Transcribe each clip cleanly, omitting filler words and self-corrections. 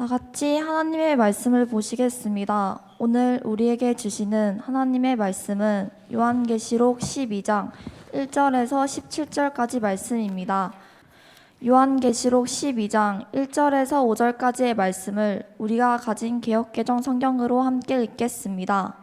다 같이 하나님의 말씀을 보시겠습니다. 오늘 우리에게 주시는 하나님의 말씀은 요한계시록 12장 1절에서 17절까지 말씀입니다. 요한계시록 12장 1절에서 5절까지의 말씀을 우리가 가진 개역개정 성경으로 함께 읽겠습니다.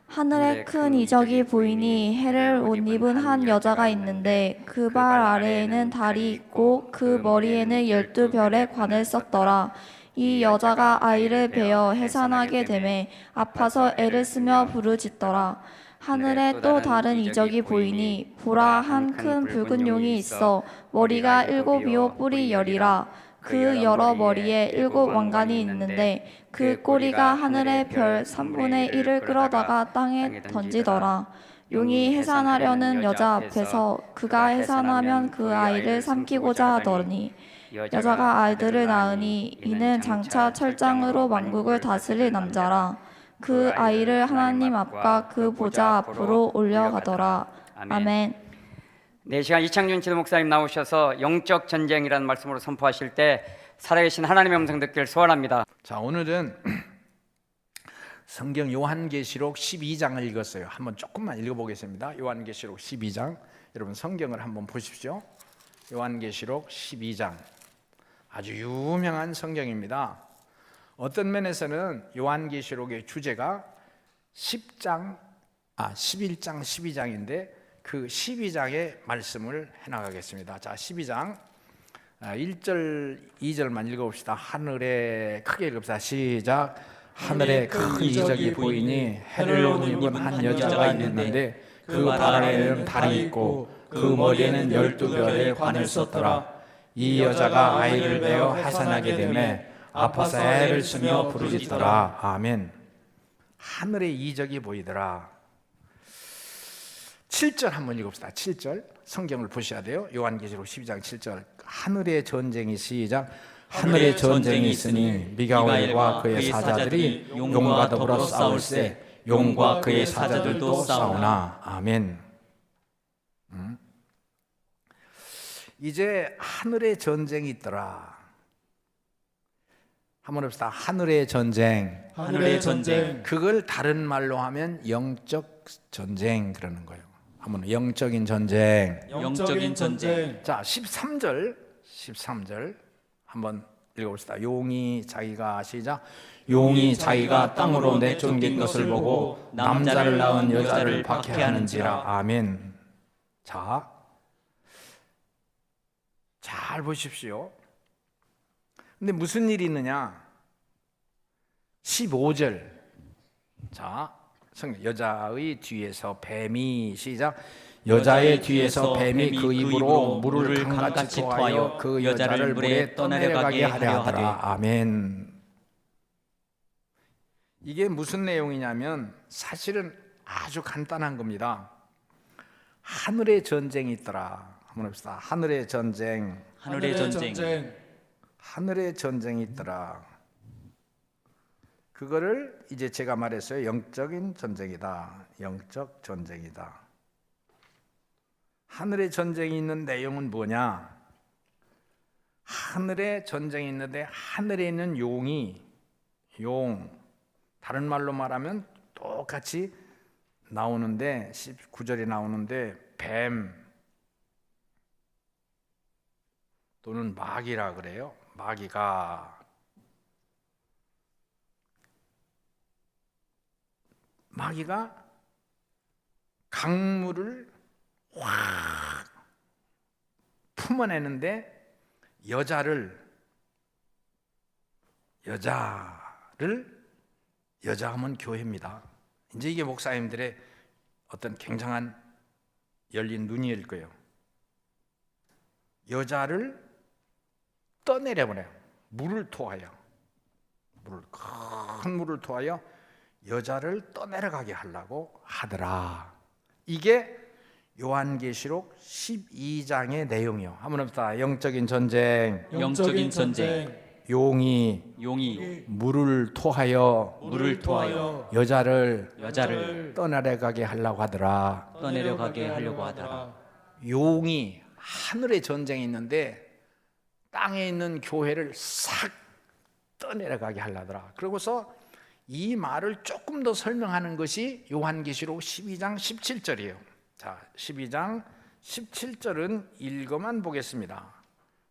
하늘에 큰 이적이 보이니 해를 옷 입은 한 여자가 있는데 그 발 아래에는 달이 있고 그 머리에는 12별의 관을 썼더라. 이 여자가 아이를 베어 해산하게 되매 아파서 애를 쓰며 부르짖더라. 하늘에 또 다른 이적이 보이니 보라, 한 큰 붉은 용이 있어 머리가 7이요 뿔이 10이라. 그 여러 머리에 7 왕관이 있는데 그 꼬리가 하늘의 별 3분의 1을 끌어다가 땅에 던지더라. 용이 해산하려는 여자 앞에서 그가 해산하면 그 아이를 삼키고자 하더니 여자가 아이들을 낳으니 이는 장차 철장으로 만국을 다스릴 남자라. 그 아이를 하나님 앞과 그 보좌 앞으로 올려가더라. 아멘. 네, 시간 이창준 지도 목사님 나오셔서 영적 전쟁이라는 말씀으로 선포하실 때 살아계신 하나님의 음성 듣기를 소원합니다. 자, 오늘은 성경 요한계시록 12장을 읽었어요. 한번 조금만 읽어보겠습니다. 요한계시록 12장, 여러분 성경을 한번 보십시오. 요한계시록 12장, 아주 유명한 성경입니다. 어떤 면에서는 요한계시록의 주제가 11장, 12장인데 그 12장의 말씀을 해나가겠습니다. 자, 12장 1절, 2절만 읽어봅시다. 하늘에 크게 읽읍시다. 시작. 하늘에 큰 이적이 보이니 해를 옷 입은 한 여자가 있는데 그 발에는 달이 있고 그 머리에는 12별의 관을 썼더라. 이 여자가 아이를 베어 해산하게 되매 아파서 애를 쓰며 부르짖더라. 아멘. 하늘에 이적이 보이더라. 7절 한번 읽읍시다. 7절 성경을 보셔야 돼요. 요한계시록 12장 7절. 하늘의 전쟁이 시작. 하늘의 전쟁이 있으니 미가엘과 그의 사자들이 용과 더불어 싸울세 용과 그의 사자들도 싸우나. 아멘. 이제 하늘의 전쟁이 있더라. 한번 해봅시다. 하늘의 전쟁. 하늘의 전쟁. 그걸 다른 말로 하면 영적 전쟁 그러는 거예요. 한번 영적인 전쟁. 영적인 전쟁. 자, 13절 한번 읽어봅시다. 용이 자기가 시작. 용이 자기가 땅으로 내쫓긴 것을 보고 남자를 낳은 여자를 박해하는지라. 아멘. 자, 잘 보십시오. 근데 무슨 일이 있느냐? 15절. 자, 여자의 뒤에서 뱀이 시작. 여자의 뒤에서 뱀이 그 입으로 물을 강같이 토하여 그 여자를 물에 떠내려가게 하려 하더라. 아멘. 이게 무슨 내용이냐면 사실은 아주 간단한 겁니다. 하늘의 전쟁이 있더라. 한번 해봅시다. 하늘의 전쟁. 하늘의 전쟁. 하늘의 전쟁이 있더라. 그거를 이제 제가 말했어요. 영적인 전쟁이다. 영적 전쟁이다. 하늘의 전쟁이 있는 내용은 뭐냐? 하늘에 전쟁이 있는데 하늘에 있는 용, 다른 말로 말하면 똑같이 나오는데 19절에 나오는데 뱀 또는 마귀라 그래요. 마귀가 강물을 확 품어내는데 여자를 여자하면 교회입니다. 이제 이게 목사님들의 어떤 굉장한 열린 눈일 거예요. 여자를 떠내려보내요. 큰 물을 토하여 여자를 떠내려가게 하려고 하더라. 이게 요한계시록 12장의 내용이요. 한번 해봅시다. 영적인 전쟁. 영적인 전쟁. 용이 물을 토하여 여자를 떠내려가게 하려고 하더라. 용이 하늘의 전쟁이 있는데 땅에 있는 교회를 싹 떠내려가게 하려더라. 그러고서 이 말을 조금 더 설명하는 것이 요한계시록 12장 17절이에요. 자, 12장 17절은 읽어만 보겠습니다.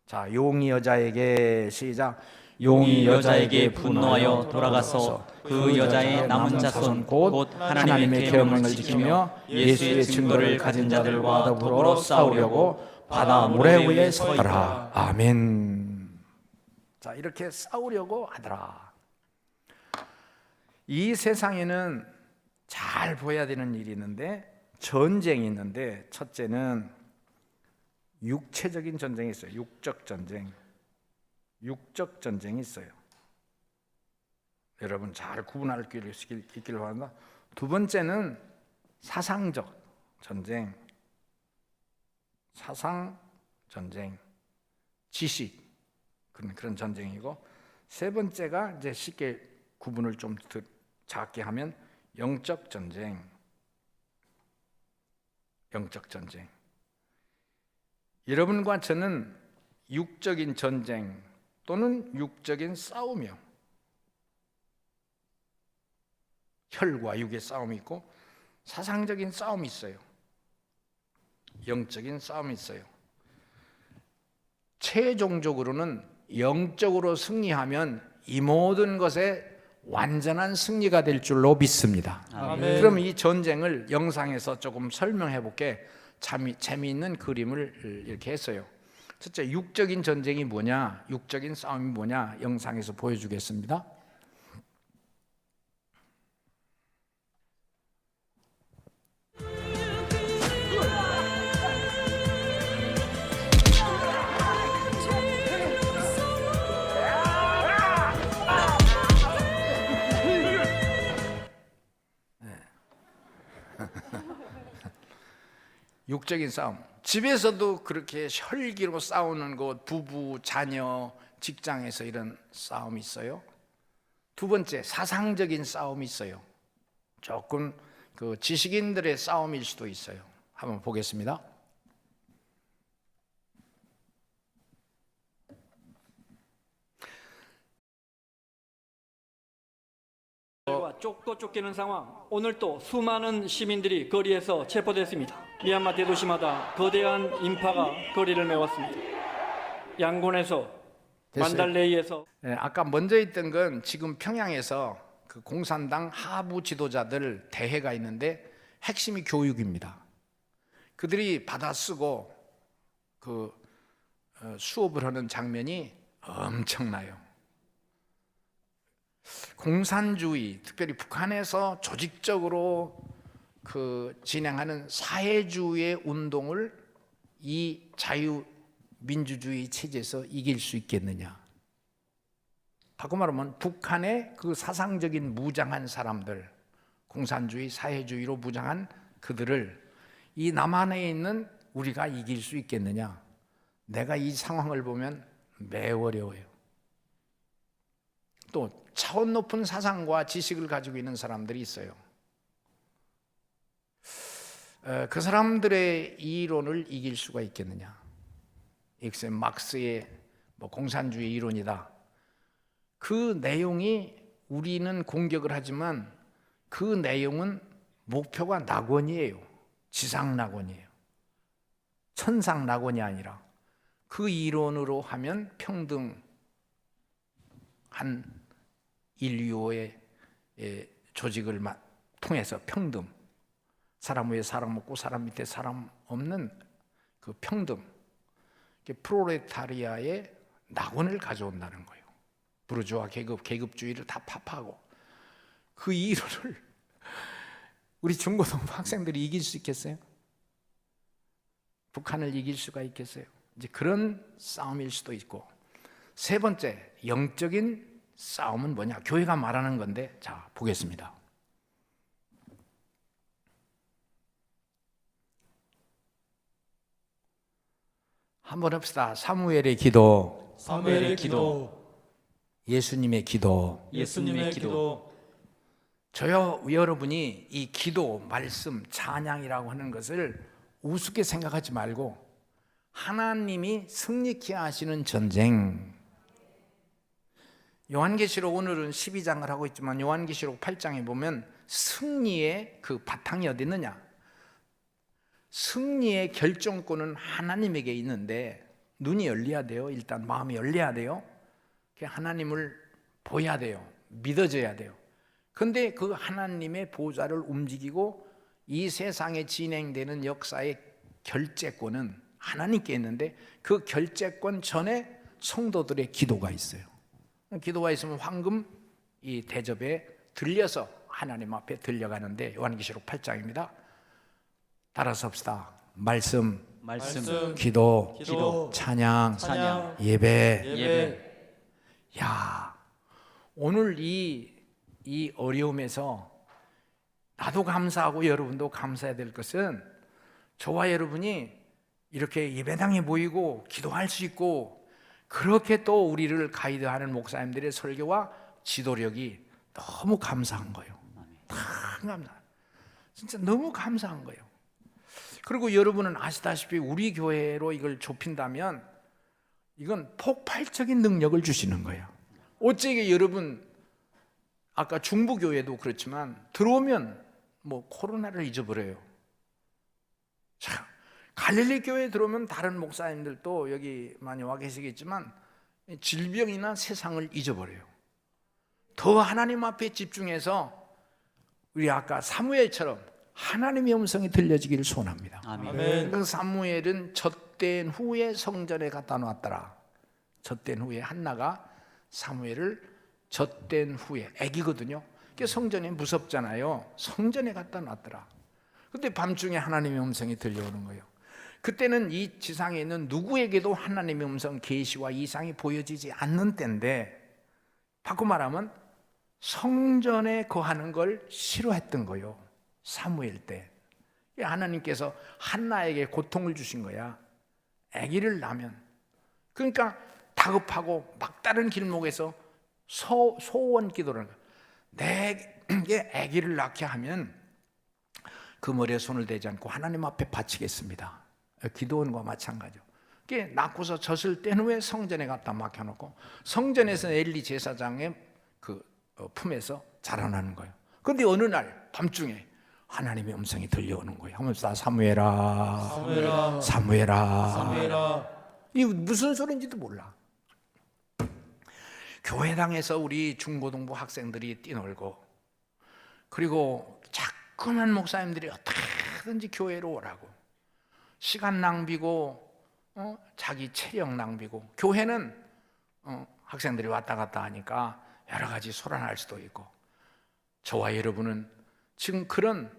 자, 용이 여자에게 시작. 용이 여자에게 분노하여 돌아가서 그 여자의 남은 자손 곧 하나님의 계명을 지키며 예수의 증거를 가진 자들과 더불어 싸우려고 바다 모래 위에 서더라. 아멘. 자, 이렇게 싸우려고 하더라. 이 세상에는 잘 보여야 되는 일이 있는데, 전쟁이 있는데, 첫째는 육체적인 전쟁이 있어요. 육적 전쟁. 육적 전쟁이 있어요. 여러분 잘 구분할 수 있기를 바랍니다. 두 번째는 사상적 전쟁. 사상 전쟁, 지식, 그런 전쟁이고, 세 번째가 이제 쉽게 구분을 좀 작게 하면 영적 전쟁. 영적 전쟁. 여러분과 저는 육적인 전쟁 또는 육적인 싸움이요, 혈과 육의 싸움이 있고 사상적인 싸움이 있어요. 영적인 싸움이 있어요. 최종적으로는 영적으로 승리하면 이 모든 것에 완전한 승리가 될 줄로 믿습니다. 아멘. 그럼 이 전쟁을 영상에서 조금 설명해 볼게. 재미있는 그림을 이렇게 했어요. 첫째, 육적인 전쟁이 뭐냐, 육적인 싸움이 뭐냐 영상에서 보여주겠습니다. 육적인 싸움. 집에서도 그렇게 혈기로 싸우는 것, 부부, 자녀, 직장에서 이런 싸움이 있어요. 두 번째, 사상적인 싸움이 있어요. 조금 그 지식인들의 싸움일 수도 있어요. 한번 보겠습니다. 쫓고 쫓기는 상황. 오늘 또 수많은 시민들이 거리에서 체포됐습니다. 미얀마 대도시마다 거대한 인파가 거리를 메웠습니다. 양곤에서, 됐어요. 만달레이에서. 아까 먼저 있던 건 지금 평양에서 그 공산당 하부 지도자들 대회가 있는데 핵심이 교육입니다. 그들이 받아쓰고 그 수업을 하는 장면이 엄청나요. 공산주의, 특별히 북한에서 조직적으로 그 진행하는 사회주의의 운동을 이 자유민주주의 체제에서 이길 수 있겠느냐. 바꿔 말하면 북한의 그 사상적인 무장한 사람들, 공산주의, 사회주의로 무장한 그들을 이 남한에 있는 우리가 이길 수 있겠느냐. 내가 이 상황을 보면 매우 어려워요. 또 차원 높은 사상과 지식을 가지고 있는 사람들이 있어요. 그 사람들의 이론을 이길 수가 있겠느냐. 이것은 막스의 공산주의 이론이다. 그 내용이 우리는 공격을 하지만 그 내용은 목표가 낙원이에요. 지상 낙원이에요. 천상 낙원이 아니라 그 이론으로 하면 평등한 인류의 조직을 통해서 평등, 사람 위에 사람 없고 사람 밑에 사람 없는 그 평등, 프롤레타리아의 낙원을 가져온다는 거예요. 부르주아 계급주의를 다 파파하고. 그 이론을 우리 중고등부 학생들이 이길 수 있겠어요? 북한을 이길 수가 있겠어요? 이제 그런 싸움일 수도 있고. 세 번째, 영적인 싸움은 뭐냐? 교회가 말하는 건데, 자, 보겠습니다. 한번 합시다. 사무엘의 기도, 사무엘의 기도, 예수님의 기도. 예수님의 기도. 저요, 여러분이 이 기도, 말씀, 찬양이라고 하는 것을 우습게 생각하지 말고 하나님이 승리케 하시는 전쟁, 요한계시록 오늘은 12장을 하고 있지만 요한계시록 8장에 보면 승리의 그 바탕이 어디 있느냐? 승리의 결정권은 하나님에게 있는데 눈이 열려야 돼요. 일단 마음이 열려야 돼요. 하나님을 보여야 돼요. 믿어져야 돼요. 그런데 그 하나님의 보좌를 움직이고 이 세상에 진행되는 역사의 결재권은 하나님께 있는데 그 결재권 전에 성도들의 기도가 있어요. 기도가 있으면 황금 이 대접에 들려서 하나님 앞에 들려가는데 요한계시록 8장입니다. 따라서 합시다. 말씀, 기도, 찬양, 예배. 야, 오늘 이 어려움에서 나도 감사하고 여러분도 감사해야 될 것은 저와 여러분이 이렇게 예배당에 모이고 기도할 수 있고 그렇게 또 우리를 가이드하는 목사님들의 설교와 지도력이 너무 감사한 거예요. 다 감사. 진짜 너무 감사한 거예요. 그리고 여러분은 아시다시피 우리 교회로 이걸 좁힌다면 이건 폭발적인 능력을 주시는 거예요. 어찌게 여러분 아까 중부교회도 그렇지만 들어오면 뭐 코로나를 잊어버려요. 자, 갈릴리 교회에 들어오면 다른 목사님들도 여기 많이 와 계시겠지만 질병이나 세상을 잊어버려요. 더 하나님 앞에 집중해서 우리 아까 사무엘처럼 하나님의 음성이 들려지기를 소원합니다. 아멘. 그 사무엘은 젖된 후에 성전에 갖다 놨더라. 젖된 후에 한나가 사무엘을 젖된 후에 애기거든요. 그게 성전이 무섭잖아요. 성전에 갖다 놨더라. 그때 밤중에 하나님의 음성이 들려오는 거예요. 그때는 이 지상에 있는 누구에게도 하나님의 음성 계시와 이상이 보여지지 않는 때인데 바꿔 말하면 성전에 거하는 걸 싫어했던 거예요. 사무엘 때 하나님께서 한나에게 고통을 주신 거야. 아기를 낳으면. 그러니까 다급하고 막다른 길목에서 소원 기도를 하는 거야. 내게 아기를 낳게 하면 그 머리에 손을 대지 않고 하나님 앞에 바치겠습니다. 기도원과 마찬가지죠. 낳고서 젖을 뗀 후에 성전에 갖다 맡겨놓고 성전에서 엘리 제사장의 그 품에서 자라나는 거예요. 그런데 어느 날 밤중에 하나님의 음성이 들려오는 거예요. 하면서 사무엘아, 사무엘아. 이 무슨 소리인지도 몰라. 교회당에서 우리 중고등부 학생들이 뛰놀고 그리고 자꾸만 목사님들이 어떻게든지 교회로 오라고 시간 낭비고 자기 체력 낭비고 교회는 학생들이 왔다 갔다 하니까 여러 가지 소란할 수도 있고 저와 여러분은 지금 그런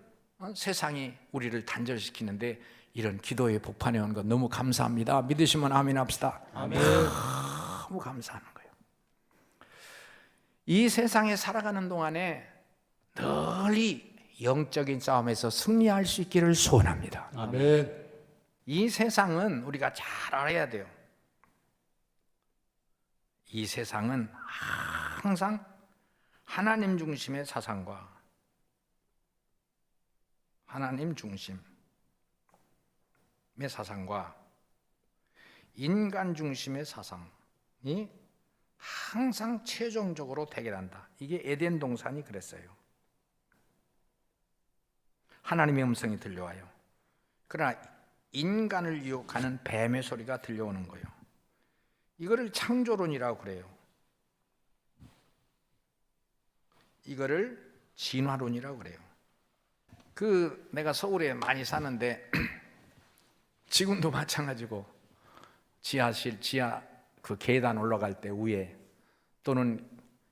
세상이 우리를 단절시키는데 이런 기도의 복판에 온 것 너무 감사합니다. 믿으시면 아멘 합시다. 아멘. 너무 감사하는 거예요. 이 세상에 살아가는 동안에 널리 영적인 싸움에서 승리할 수 있기를 소원합니다. 아멘. 이 세상은 우리가 잘 알아야 돼요. 이 세상은 항상 하나님 중심의 사상과 하나님 중심의 사상과 인간 중심의 사상이 항상 최종적으로 대결한다. 이게 에덴 동산이 그랬어요. 하나님의 음성이 들려와요. 그러나 인간을 유혹하는 뱀의 소리가 들려오는 거예요. 이거를 창조론이라고 그래요. 이거를 진화론이라고 그래요. 내가 서울에 많이 사는데 지금도 마찬가지고 지하 그 계단 올라갈 때 위에 또는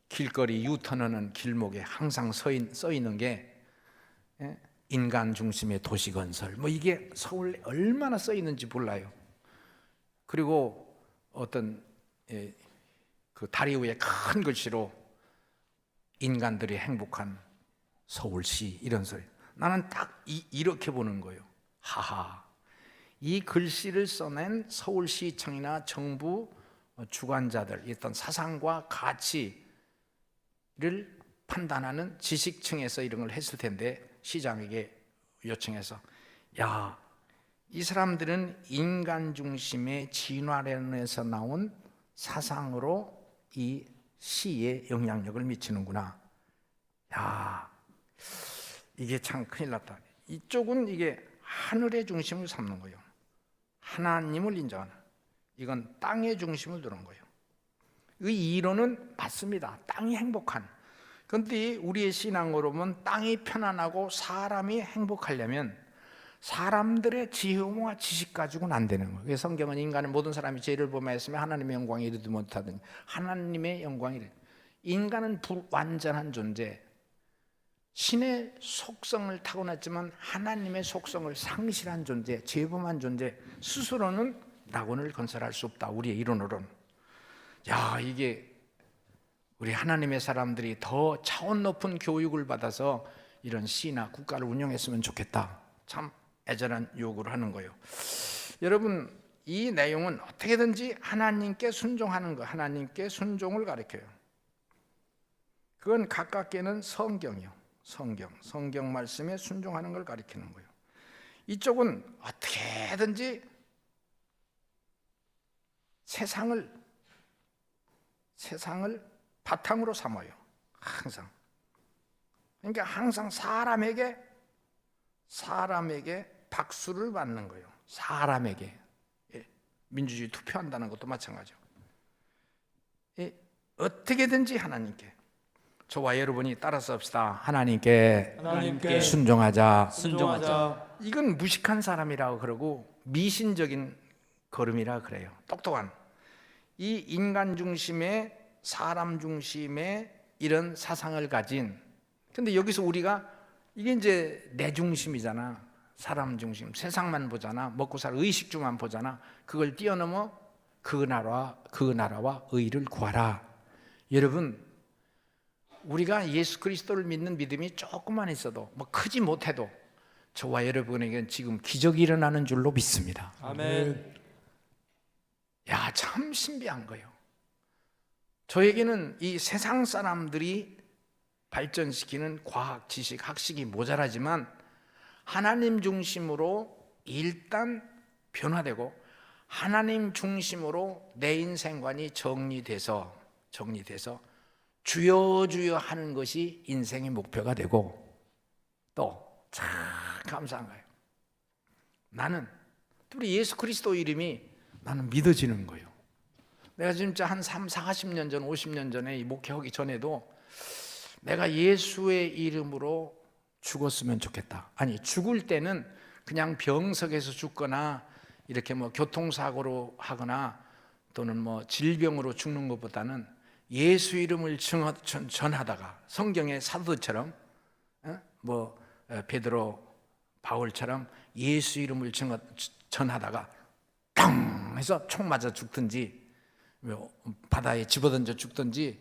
길거리 유턴하는 길목에 항상 써 있는 게 인간 중심의 도시 건설. 이게 서울에 얼마나 써 있는지 몰라요. 그리고 어떤 그 다리 위에 큰 글씨로 인간들이 행복한 서울시 이런 소리. 나는 딱 이렇게 보는 거예요. 하하. 이 글씨를 써낸 서울시청이나 정부 주관자들, 어떤 사상과 가치를 판단하는 지식층에서 이런 걸 했을 텐데 시장에게 요청해서 야, 이 사람들은 인간 중심의 진화론에서 나온 사상으로 이 시에 영향력을 미치는구나. 야, 이게 참 큰일 났다. 이쪽은 이게 하늘의 중심을 삼는 거예요. 하나님을 인정하는. 이건 땅의 중심을 두는 거예요. 이 이론은 맞습니다. 땅이 행복한. 그런데 우리의 신앙으로 보면 땅이 편안하고 사람이 행복하려면 사람들의 지혜와 지식 가지고는 안 되는 거예요. 그래서 성경은 인간은 모든 사람이 죄를 범하였으며 하나님의 영광에 이르지 못하더니 하나님의 영광이래. 인간은 불완전한 존재, 신의 속성을 타고났지만 하나님의 속성을 상실한 존재, 죄범한 존재, 스스로는 낙원을 건설할 수 없다. 우리의 이론으로는. 야, 이게 우리 하나님의 사람들이 더 차원 높은 교육을 받아서 이런 시나 국가를 운영했으면 좋겠다. 참 애절한 요구를 하는 거예요. 여러분, 이 내용은 어떻게든지 하나님께 순종하는 거, 하나님께 순종을 가르쳐요. 그건 가깝게는 성경이요. 성경 말씀에 순종하는 걸 가리키는 거예요. 이쪽은 어떻게든지 세상을 바탕으로 삼아요. 항상. 그러니까 항상 사람에게 박수를 받는 거예요. 사람에게. 민주주의 투표한다는 것도 마찬가지죠. 어떻게든지 하나님께. 저와 여러분이 따라서 합시다. 하나님께 순종하자. 이건 무식한 사람이라고 그러고 미신적인 걸음이라 그래요. 똑똑한. 이 인간 중심의 사람 중심의 이런 사상을 가진. 근데 여기서 우리가 이게 이제 내 중심이잖아. 사람 중심. 세상만 보잖아. 먹고 살 의식주만 보잖아. 그걸 뛰어넘어 그 나라와 의를 구하라. 여러분, 우리가 예수 그리스도를 믿는 믿음이 조금만 있어도 뭐 크지 못해도 저와 여러분에게는 지금 기적이 일어나는 줄로 믿습니다. 아멘. 야, 참 신비한 거예요. 저에게는 이 세상 사람들이 발전시키는 과학, 지식, 학식이 모자라지만 하나님 중심으로 일단 변화되고 하나님 중심으로 내 인생관이 정리돼서 주여 하는 것이 인생의 목표가 되고 또 참 감사한 거예요. 나는 우리 예수 그리스도 이름이 나는 믿어지는 거예요. 내가 진짜 한 40년 전, 50년 전에 이 목회하기 전에도 내가 예수의 이름으로 죽었으면 좋겠다. 아니, 죽을 때는 그냥 병석에서 죽거나 이렇게 뭐 교통사고로 하거나 또는 뭐 질병으로 죽는 것보다는 예수 이름을 전하다가 성경의 사도처럼 베드로, 바울처럼 예수 이름을 전하다가 땅 해서 총 맞아 죽든지 바다에 집어던져 죽든지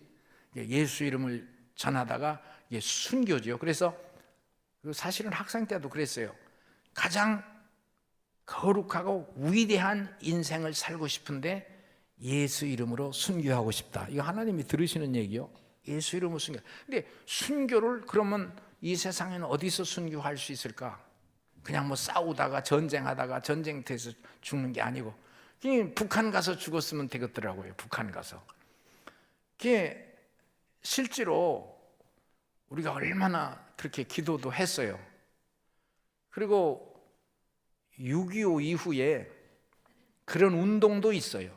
예수 이름을 전하다가 이게 순교죠. 그래서 사실은 학생 때도 그랬어요. 가장 거룩하고 위대한 인생을 살고 싶은데 예수 이름으로 순교하고 싶다. 이거 하나님이 들으시는 얘기요. 예수 이름으로 순교. 근데 순교를 그러면 이 세상에는 어디서 순교할 수 있을까? 그냥 뭐 싸우다가 전쟁하다가 전쟁터에서 죽는 게 아니고 그냥 북한 가서 죽었으면 되겠더라고요. 북한 가서. 그게 실제로 우리가 얼마나 그렇게 기도도 했어요. 그리고 6.25 이후에 그런 운동도 있어요.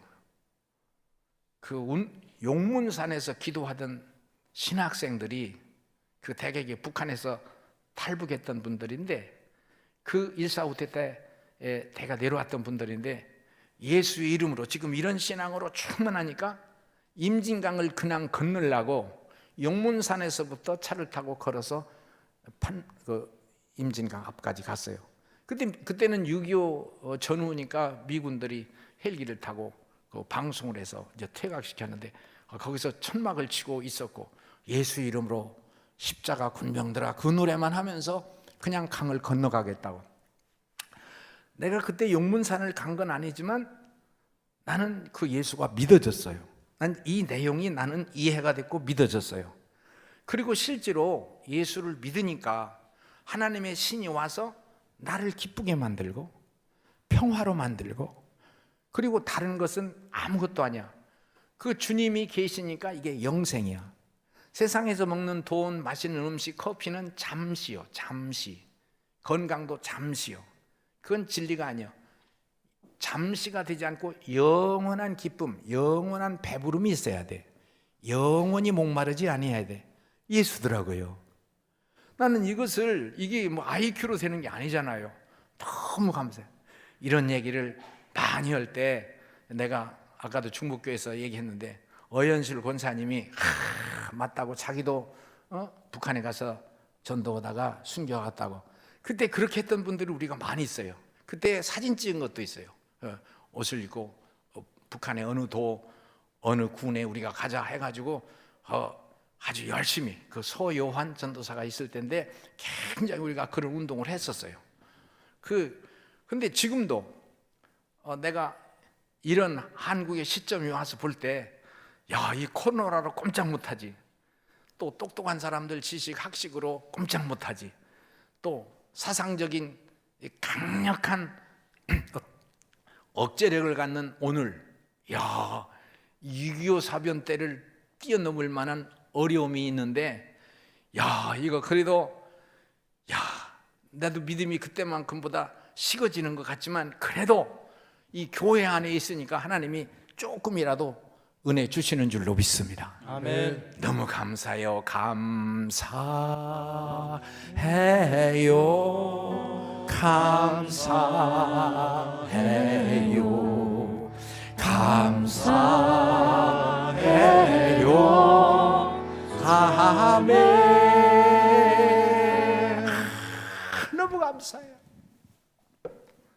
용문산에서 기도하던 신학생들이 그 대개가 북한에서 탈북했던 분들인데 그 1.4 때 대가 내려왔던 분들인데 예수의 이름으로 지금 이런 신앙으로 충만하니까 임진강을 그냥 건너려고 용문산에서부터 차를 타고 걸어서 임진강 앞까지 갔어요. 그때는 6.25 전후니까 미군들이 헬기를 타고 그 방송을 해서 이제 퇴각시켰는데 거기서 천막을 치고 있었고 예수 이름으로 십자가 군병들아 그 노래만 하면서 그냥 강을 건너가겠다고. 내가 그때 용문산을 간 건 아니지만 나는 그 예수가 믿어졌어요. 난 이 내용이 나는 이해가 됐고 믿어졌어요. 그리고 실제로 예수를 믿으니까 하나님의 신이 와서 나를 기쁘게 만들고 평화로 만들고 그리고 다른 것은 아무것도 아니야. 그 주님이 계시니까 이게 영생이야. 세상에서 먹는 돈, 맛있는 음식, 커피는 잠시요, 잠시. 건강도 잠시요. 그건 진리가 아니야. 잠시가 되지 않고 영원한 기쁨, 영원한 배부름이 있어야 돼. 영원히 목마르지 아니해야 돼. 예수더라고요. 나는 이게 뭐 IQ로 되는 게 아니잖아요. 너무 감사해요. 이런 얘기를 많이 할 때 내가 아까도 충북교에서 얘기했는데 어연실 권사님이 맞다고 자기도 북한에 가서 전도하다가 순교했다고. 그때 그렇게 했던 분들이 우리가 많이 있어요. 그때 사진 찍은 것도 있어요. 옷을 입고 북한의 어느 군에 우리가 가자 해가지고 아주 열심히 그 서요한 전도사가 있을 때인데 굉장히 우리가 그런 운동을 했었어요. 근데 지금도 내가 이런 한국의 시점이 와서 볼 때 이 코로나로 꼼짝 못하지. 또 똑똑한 사람들 지식 학식으로 꼼짝 못하지. 또 사상적인 강력한 억제력을 갖는 오늘 6.25 사변 때를 뛰어넘을 만한 어려움이 있는데 이거 그래도 나도 믿음이 그때만큼보다 식어지는 것 같지만 그래도 이 교회 안에 있으니까 하나님이 조금이라도 은혜 주시는 줄로 믿습니다. 아멘. 너무 감사해요. 감사해요. 감사해요. 감사해요. 아멘. 너무 감사해요.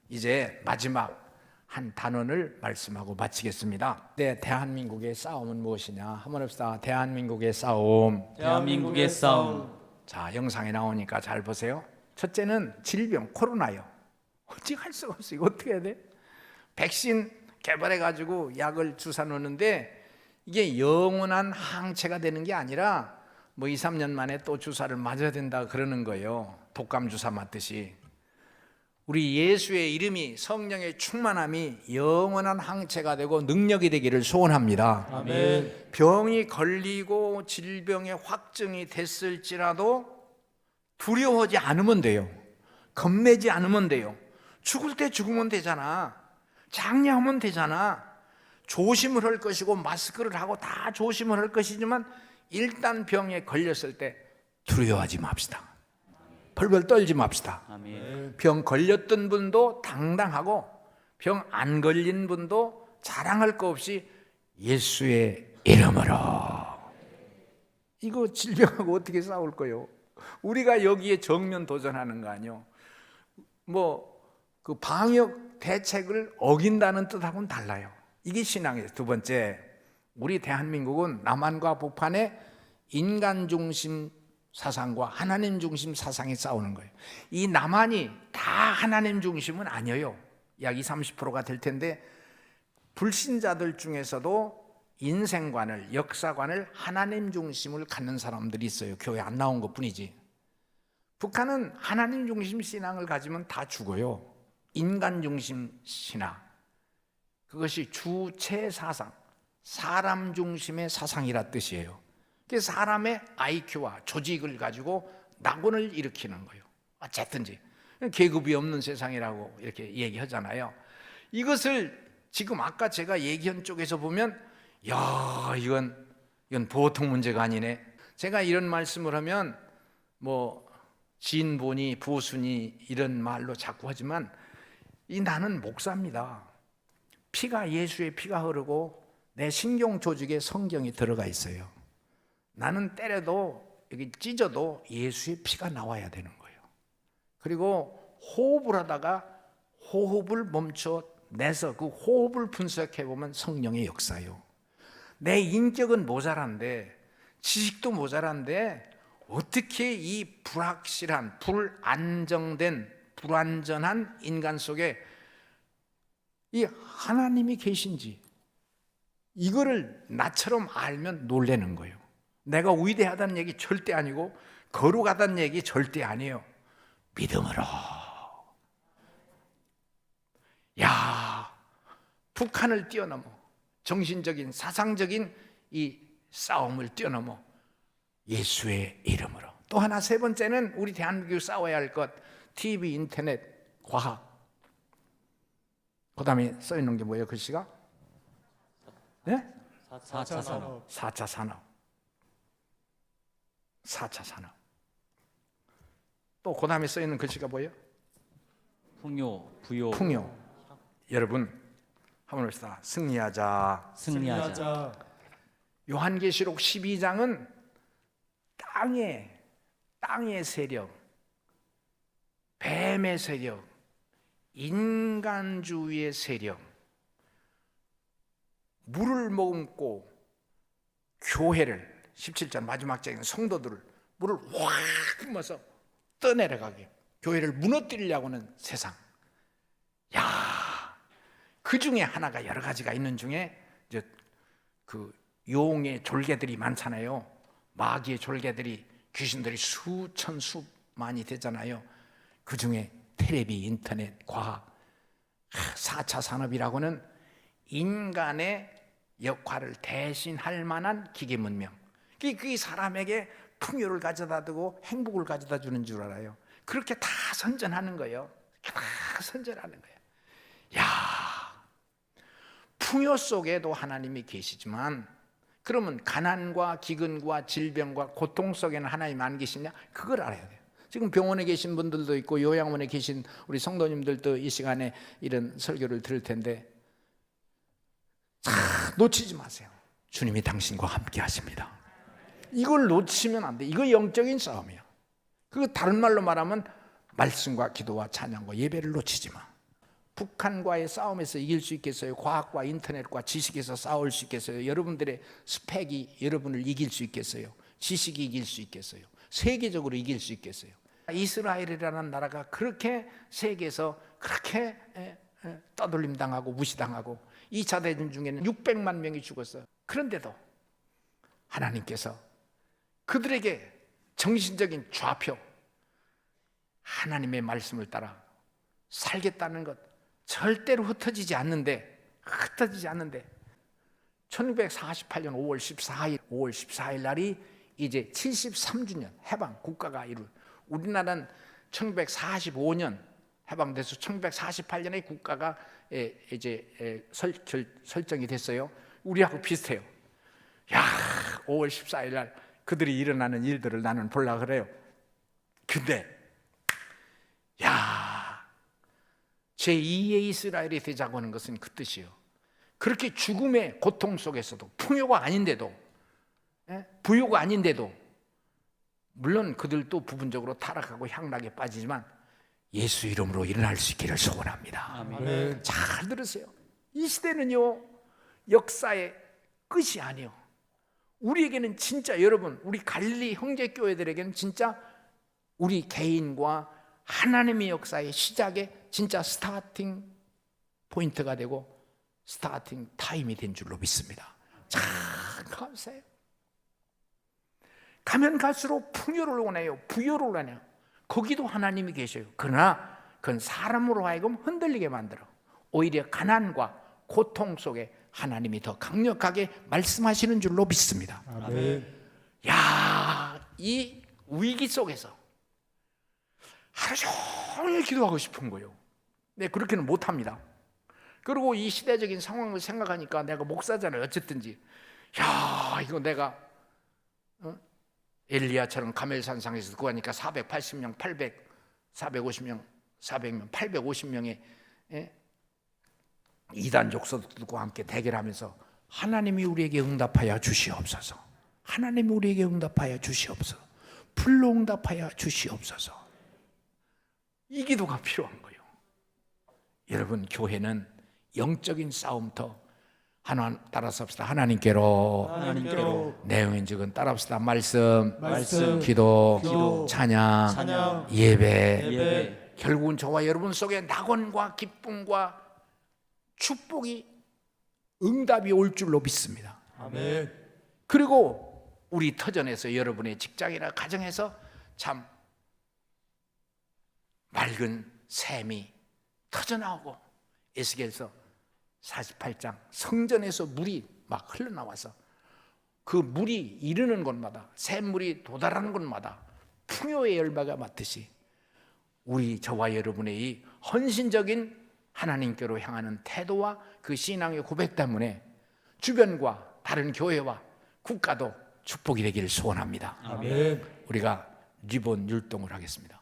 이제 마지막 한 단원을 말씀하고 마치겠습니다. 대한민국의 싸움은 무엇이냐? 한번 해봅시다. 대한민국의 싸움. 대한민국의 싸움. 자, 영상에 나오니까 잘 보세요. 첫째는 질병, 코로나요. 어찌 할 수가 없어. 이거 어떻게 해야 돼? 백신 개발해가지고 약을 주사 놓는데 이게 영원한 항체가 되는 게 아니라 뭐 2, 3년 만에 또 주사를 맞아야 된다 그러는 거예요. 독감 주사 맞듯이. 우리 예수의 이름이, 성령의 충만함이 영원한 항체가 되고 능력이 되기를 소원합니다. 아멘. 병이 걸리고 질병의 확증이 됐을지라도 두려워하지 않으면 돼요. 겁내지 않으면 돼요. 죽을 때 죽으면 되잖아. 장례하면 되잖아. 조심을 할 것이고 마스크를 하고 다 조심을 할 것이지만 일단 병에 걸렸을 때 두려워하지 맙시다. 벌벌 떨지 맙시다. 아멘. 병 걸렸던 분도 당당하고 병 안 걸린 분도 자랑할 거 없이 예수의 이름으로. 이거 질병하고 어떻게 싸울 거요? 우리가 여기에 정면 도전하는 거 아니요? 뭐 그 방역 대책을 어긴다는 뜻하고는 달라요. 이게 신앙이에요. 두 번째, 우리 대한민국은 남한과 북한의 인간 중심 사상과 하나님 중심 사상이 싸우는 거예요. 이 남한이 다 하나님 중심은 아니에요. 약 20, 30%가 될 텐데 불신자들 중에서도 인생관을, 역사관을 하나님 중심을 갖는 사람들이 있어요. 교회 안 나온 것뿐이지. 북한은 하나님 중심 신앙을 가지면 다 죽어요. 인간 중심 신앙, 그것이 주체 사상, 사람 중심의 사상이라 뜻이에요. 그래서 사람의 IQ와 조직을 가지고 낙원을 일으키는 거예요. 어쨌든지 계급이 없는 세상이라고 이렇게 얘기하잖아요. 이것을 지금 아까 제가 얘기한 쪽에서 보면 이건 보통 문제가 아니네. 제가 이런 말씀을 하면 뭐 진보니 보수니 이런 말로 자꾸 하지만 나는 목사입니다. 피가, 예수의 피가 흐르고 내 신경 조직에 성경이 들어가 있어요. 나는 때려도 여기 찢어도 예수의 피가 나와야 되는 거예요. 그리고 호흡을 하다가 호흡을 멈춰내서 그 호흡을 분석해 보면 성령의 역사예요. 내 인격은 모자란데, 지식도 모자란데 어떻게 이 불확실한, 불안정된, 불완전한 인간 속에 이 하나님이 계신지 이거를 나처럼 알면 놀라는 거예요. 내가 위대하다는 얘기 절대 아니고 거룩하다는 얘기 절대 아니에요. 믿음으로. 북한을 뛰어넘어 정신적인 사상적인 이 싸움을 뛰어넘어 예수의 이름으로. 또 하나 세 번째는 우리 대한민국이 싸워야 할 것, TV, 인터넷, 과학. 그 다음에 써있는 게 뭐예요? 글씨가? 네? 4차 산업. 4차 산업. 4차 산업. 또 그 다음에 써있는 글씨가 뭐예요? 풍요, 부요, 풍요. 여러분 한번 봅시다. 승리하자. 승리하자. 요한계시록 12장은 땅의 세력, 뱀의 세력, 인간주의의 세력, 물을 머금고 교회를 17절 마지막 장인 성도들을 물을 확 뿜어서 떠내려가게 교회를 무너뜨리려고 하는 세상. 야, 그 중에 하나가 여러 가지가 있는 중에 이제 그 용의 졸개들이 많잖아요. 마귀의 졸개들이 귀신들이 수천 수만이 되잖아요. 그 중에 텔레비, 인터넷, 과학, 4차 산업이라고는 인간의 역할을 대신할 만한 기계 문명. 그게 사람에게 풍요를 가져다 두고 행복을 가져다 주는 줄 알아요. 그렇게 다 선전하는 거예요. 다 선전하는 거예요. 야, 풍요 속에도 하나님이 계시지만 그러면 가난과 기근과 질병과 고통 속에는 하나님 안 계시냐? 그걸 알아야 돼요. 지금 병원에 계신 분들도 있고 요양원에 계신 우리 성도님들도 이 시간에 이런 설교를 들을 텐데 놓치지 마세요. 주님이 당신과 함께 하십니다. 이걸 놓치면 안 돼. 이거 영적인 싸움이야. 그거 다른 말로 말하면 말씀과 기도와 찬양과 예배를 놓치지 마. 북한과의 싸움에서 이길 수 있겠어요? 과학과 인터넷과 지식에서 싸울 수 있겠어요? 여러분들의 스펙이 여러분을 이길 수 있겠어요? 지식이 이길 수 있겠어요? 세계적으로 이길 수 있겠어요? 이스라엘이라는 나라가 그렇게 세계에서 그렇게 떠돌림 당하고 무시당하고 2차 대전 중에는 600만 명이 죽었어요. 그런데도 하나님께서 그들에게 정신적인 좌표, 하나님의 말씀을 따라 살겠다는 것 절대로 흩어지지 않는데 1948년 5월 14일 날이 이제 73주년 해방 국가가 이룰. 우리나라는 1945년 해방돼서 1948년에 국가가 이제 설정이 됐어요. 우리하고 비슷해요. 야, 5월 14일 날 그들이 일어나는 일들을 나는 보려고 그래요. 근데 야, 제2의 이스라엘이 되자고 하는 것은 그 뜻이에요. 그렇게 죽음의 고통 속에서도 풍요가 아닌데도 부요가 아닌데도 물론 그들도 부분적으로 타락하고 향락에 빠지지만 예수 이름으로 일어날 수 있기를 소원합니다. 아멘. 잘 들으세요. 이 시대는요 역사의 끝이 아니에요. 우리에게는 진짜 여러분 우리 갈릴리 형제교회들에게는 진짜 우리 개인과 하나님의 역사의 시작에 진짜 스타팅 포인트가 되고 스타팅 타임이 된 줄로 믿습니다. 참 감사해요. 가면 갈수록 풍요를 원해요. 부요를 원해요. 거기도 하나님이 계셔요. 그러나 그건 사람으로 하여금 흔들리게 만들어. 오히려 가난과 고통 속에 하나님이 더 강력하게 말씀하시는 줄로 믿습니다. 아멘. 야, 이 위기 속에서 하루 종일 기도하고 싶은 거예요. 네, 그렇게는 못합니다. 그리고 이 시대적인 상황을 생각하니까 내가 목사잖아요. 어쨌든지 야, 이거 내가 엘리야처럼 가멜산상에서 듣고 하니까 480명, 450명, 400명, 850명의 이단 족속들과 함께 대결하면서 하나님이 우리에게 응답하여 주시옵소서. 하나님이 우리에게 응답하여 주시옵소서. 불로 응답하여 주시옵소서. 이 기도가 필요한 거예요. 여러분 교회는 영적인 싸움터 하나 따라서 합시다. 하나님께로 내용인즉은 따라 합시다. 말씀, 기도, 찬양, 예배. 결국은 저와 여러분 속에 낙원과 기쁨과 축복이 응답이 올 줄로 믿습니다. 아멘. 그리고 우리 터전에서 여러분의 직장이나 가정에서 참 맑은 샘이 터져나오고 에스겔서 48장 성전에서 물이 막 흘러나와서 그 물이 이르는 곳마다 샘물이 도달하는 곳마다 풍요의 열매가 맞듯이 우리 저와 여러분의 이 헌신적인 하나님께로 향하는 태도와 그 신앙의 고백 때문에 주변과 다른 교회와 국가도 축복이 되기를 소원합니다. 아멘. 우리가 리본 율동을 하겠습니다.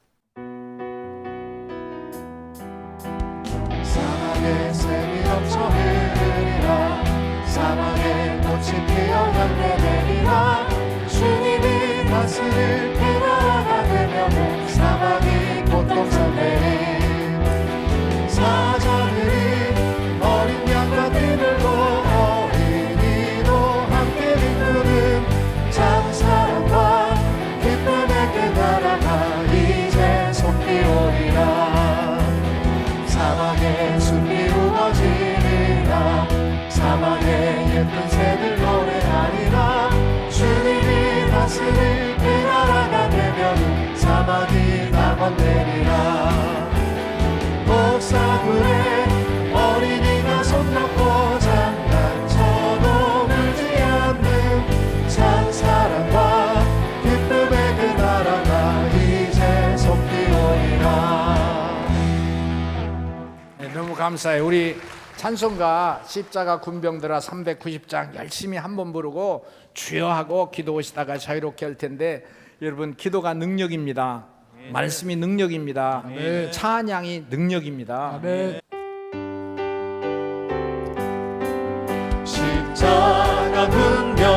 사막에 샘이 넘쳐 흐르리라 사막에 꽃이 피어 열매 내리라 주님이 다스릴 그 나라가 되면 사막이 꽃동산 되리 사자들이 어린 양과 띠들고 어린이도 함께 이끄는 장사랑과 기쁨의 그 나라가 이제 손피오리라 사막에 숲이 우거지리라 사막에 예쁜 새들 노래하리라 주님이 다스릴 그 나라가 되면 사막이 낙원되리라 목사들의 어린이가 손 놓고 장난쳐도 울지 않는 찬사랑과 기쁨의 그 나라가 이제 손피오리라. 네, 너무 감사해요. 우리 찬송가 십자가 군병들아 390장 열심히 한번 부르고 주여 하고 기도하시다가 자유롭게 할 텐데 여러분 기도가 능력입니다. 말씀이 능력입니다. 찬양이 능력입니다. 십자가 군병